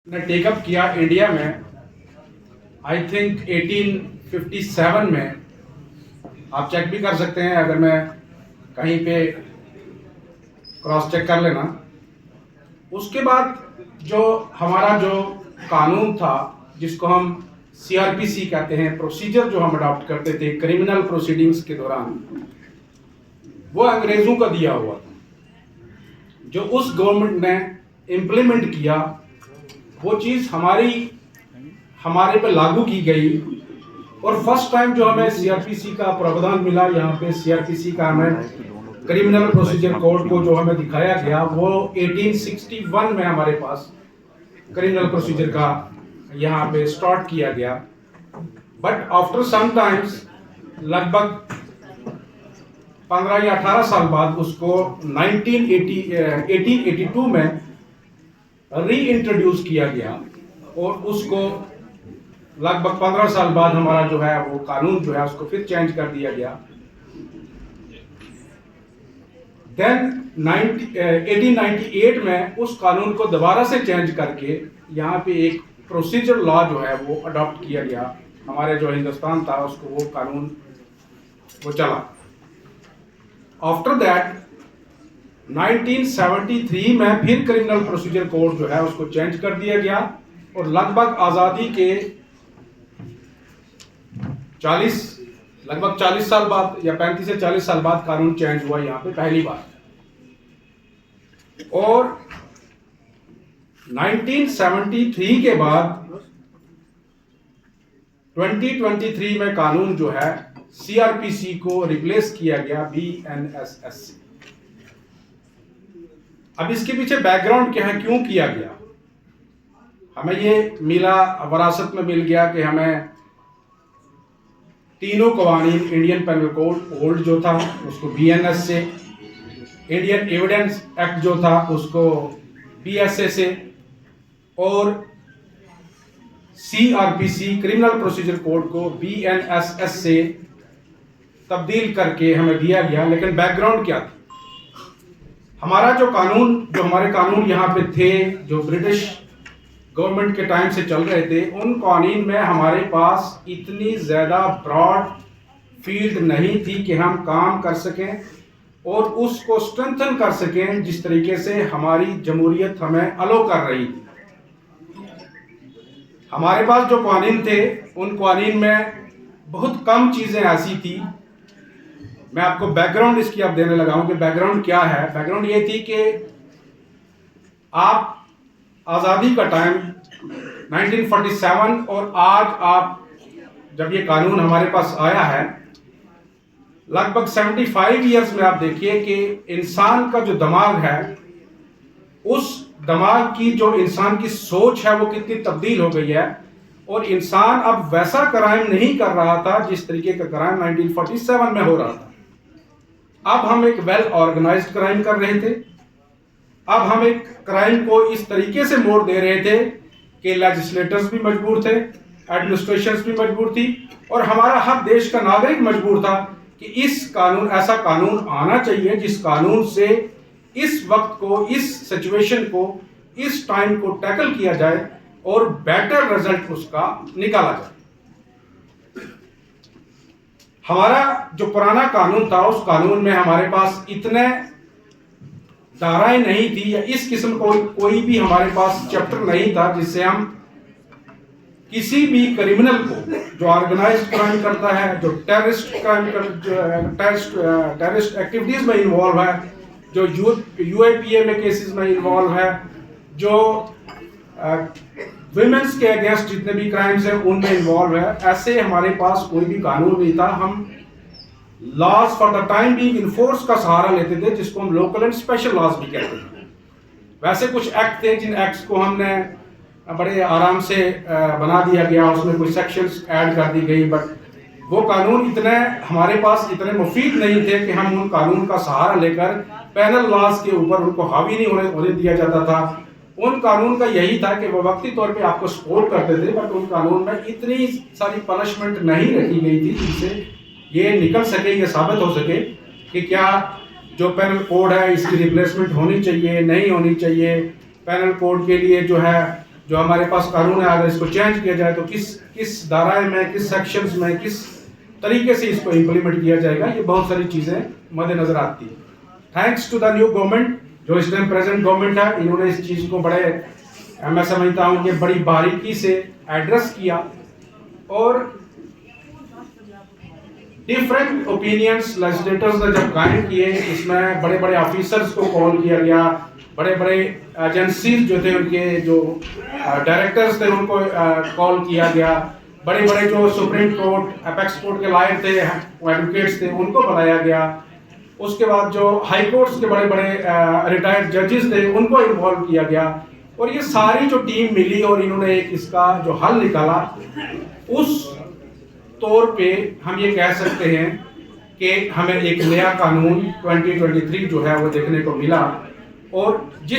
ने टेकअप किया इंडिया में आई थिंक 1857 में। आप चेक भी कर सकते हैं, अगर मैं कहीं पे क्रॉस चेक कर लेना। उसके बाद जो हमारा जो कानून था, जिसको हम सीआरपीसी कहते हैं, प्रोसीजर जो हम अडॉप्ट करते थे क्रिमिनल प्रोसीडिंग्स के दौरान, वो अंग्रेजों का दिया हुआ था। जो उस गवर्नमेंट ने इम्प्लीमेंट किया, वो चीज़ हमारे पे लागू की गई। और फर्स्ट टाइम जो हमें सीआरपीसी का प्रावधान मिला, यहाँ पे सीआरपीसी का हमें क्रिमिनल प्रोसीजर कोड को जो हमें दिखाया गया, वो 1861 में हमारे पास क्रिमिनल प्रोसीजर का यहाँ पे स्टार्ट किया गया। बट आफ्टर सम टाइम्स, लगभग 15 या 18 साल बाद, उसको 1882 में री इंट्रोड्यूस किया गया। और उसको लगभग 15 साल बाद हमारा जो है वो कानून जो है उसको फिर चेंज कर दिया गया। देन 1898 में उस कानून को दोबारा से चेंज करके यहाँ पे एक प्रोसीजर लॉ जो है वो अडॉप्ट किया गया। हमारे जो हिंदुस्तान था उसको वो कानून वो चला। आफ्टर दैट 1973 में फिर क्रिमिनल प्रोसीजर कोड जो है उसको चेंज कर दिया गया। और लगभग आज़ादी के 40 साल बाद या 35 से 40 साल बाद कानून चेंज हुआ यहाँ पे पहली बार। और 1973 के बाद 2023 में कानून जो है सीआरपीसी को रिप्लेस किया गया बीएनएसएस से। अब इसके पीछे बैकग्राउंड क्या है, क्यों किया गया? हमें ये मिला, विरासत में मिल गया कि हमें तीनों कवानीन, इंडियन पेनल कोड ओल्ड जो था उसको बीएनएस से, इंडियन एविडेंस एक्ट जो था उसको बीएसए से, और सीआरपीसी क्रिमिनल प्रोसीजर कोड को बीएनएसएस से तब्दील करके हमें दिया गया। लेकिन बैकग्राउंड क्या थी? हमारे कानून यहाँ पे थे, जो ब्रिटिश गवर्नमेंट के टाइम से चल रहे थे, उन कानून में हमारे पास इतनी ज़्यादा ब्रॉड फील्ड नहीं थी कि हम काम कर सकें और उसको स्ट्रेंथन कर सकें जिस तरीके से हमारी जमहूरियत हमें अलो कर रही थी। हमारे पास जो कानून थे, उन कानून में बहुत कम चीज़ें ऐसी थी। मैं आपको बैकग्राउंड इसकी अब देने लगा हूं कि बैकग्राउंड क्या है। बैकग्राउंड ये थी कि आप आज़ादी का टाइम 1947 और आज आप जब ये कानून हमारे पास आया है, लगभग 75 इयर्स में आप देखिए कि इंसान का जो दिमाग है, उस दिमाग की जो इंसान की सोच है वो कितनी तब्दील हो गई है। और इंसान अब वैसा क्राइम नहीं कर रहा था जिस तरीके का क्राइम 1947 में हो रहा था। अब हम एक वेल ऑर्गेनाइज्ड क्राइम कर रहे थे। अब हम एक क्राइम को इस तरीके से मोड़ दे रहे थे कि लेजिस्लेटर्स भी मजबूर थे, एडमिनिस्ट्रेशंस भी मजबूर थी, और हमारा हर देश का नागरिक मजबूर था कि ऐसा कानून आना चाहिए जिस कानून से इस वक्त को, इस सिचुएशन को, इस टाइम को टैकल किया जाए और बेटर रिजल्ट उसका निकाला जाए। हमारा जो पुराना कानून था, उस कानून में हमारे पास इतने धाराएं नहीं थी, या इस किस्म कोई भी हमारे पास चैप्टर नहीं था जिससे हम किसी भी क्रिमिनल को, जो ऑर्गेनाइज्ड क्राइम करता है, जो टेररिस्ट एक्टिविटीज में इन्वॉल्व है, जो यूएपीए में केसेस में इन्वॉल्व है, जो विमेंस के अगेंस्ट जितने भी क्राइम्स हैं उनमें इन्वॉल्व है, ऐसे हमारे पास कोई भी कानून नहीं था। हम laws for the time being in force का सहारा लेते थे, जिसको हम लोकल एंड स्पेशल लॉज भी कहते हैं। वैसे कुछ एक्ट थे जिन एक्ट्स को हमने बड़े आराम से बना दिया गया, उसमें कुछ सेक्शंस ऐड कर दी गई, बट वो कानून हमारे पास इतने मुफीद नहीं थे कि हम उन कानून का सहारा लेकर पैनल लॉज के ऊपर उनको हावी नहीं होने दिया जाता था। उन कानून का यही था कि वो वक्ती तौर पे आपको सपोर्ट करते थे, बट उन कानून में इतनी सारी पनिशमेंट नहीं रखी गई थी जिससे ये निकल सके, ये साबित हो सके कि क्या जो पेनल कोड है इसकी रिप्लेसमेंट होनी चाहिए, नहीं होनी चाहिए। पेनल कोड के लिए जो है जो हमारे पास कानून है अगर इसको चेंज किया जाए तो किस धाराएं में, किस सेक्शंस में, किस तरीके से इसको इम्प्लीमेंट किया जाएगा, ये बहुत सारी चीज़ें मद्देनजर आती है। Thanks to the new government, जो इस टाइम प्रेजेंट गवर्नमेंट है, इन्होंने इस चीज़ को बड़े, मैं समझता हूँ कि बड़ी बारीकी से एड्रेस किया और डिफरेंट ओपिनियंस लेजिस्लेटर्स ने जब कायम किए, इसमें बड़े बड़े ऑफिसर्स को कॉल किया गया, बड़े बड़े एजेंसीज जो थे उनके जो डायरेक्टर्स थे उनको कॉल किया गया, बड़े बड़े जो सुप्रीम कोर्ट, अपेक्स कोर्ट के लॉयर थे, एडवोकेट्स थे, उनको बुलाया गया। उसके बाद जो हाई कोर्ट्स के बड़े बड़े रिटायर्ड जजेस थे उनको इन्वॉल्व किया गया और ये सारी जो टीम मिली और इन्होंने एक इसका जो हल निकाला, उस तौर पे हम ये कह सकते हैं कि हमें एक नया कानून 2023 जो है वो देखने को मिला। और जिस